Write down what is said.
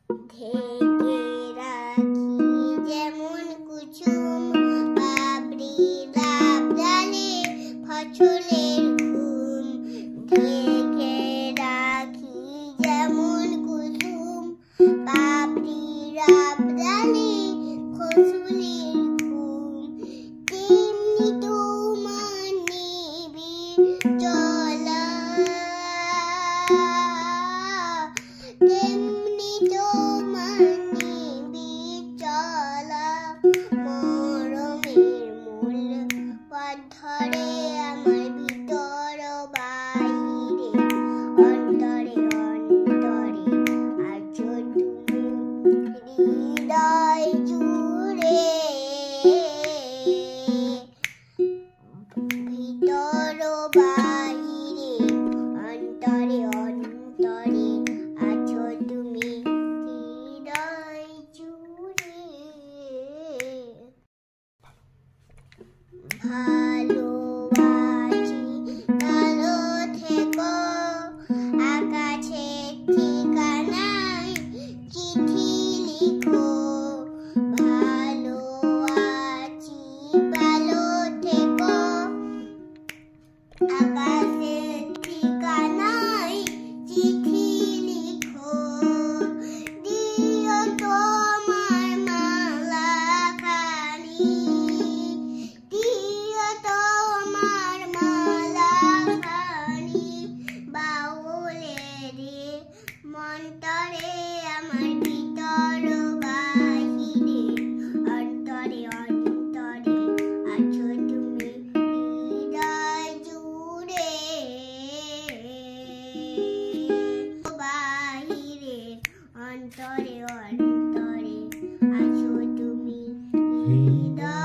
ঢেকে রাখি যেমন কুসুম পাপড়ি লাভ ডালে ফসলের ঘুম ঢেকে রাখি যেমন কুসুম পাপড়ি লাভ ডালে ফসলের ঘুম তেমনি তোমার নিবিড় চলা তেমনি তোমার নিবিড় চলা মরমের মূল পথ ধরে আমার ভিতর বাইরে অন্তরে অন্তরে আছো তুমি হৃদয় জুড়ে ভিতর বাইরে অন্তরে অন্তরে আছো তুমি হৃদয় জুড়ে ভালোবাসি ভালো থেকো আকাশের ঠিকানায় চিঠি লিখো ভালো আছি ভালো থেকো আকাশের ঠিকানায় চিঠি লিখো দিও তোমার মালা খানি দিও তোমার মালা খানি বাউলে রে মন্তরে আমার ভিতর বাহিরে অন্তরে অন্তরে আছো তুমি হৃদয় জুড়ে বাহিরে অন্তরে অন্তরে আছো তুমি হৃদয়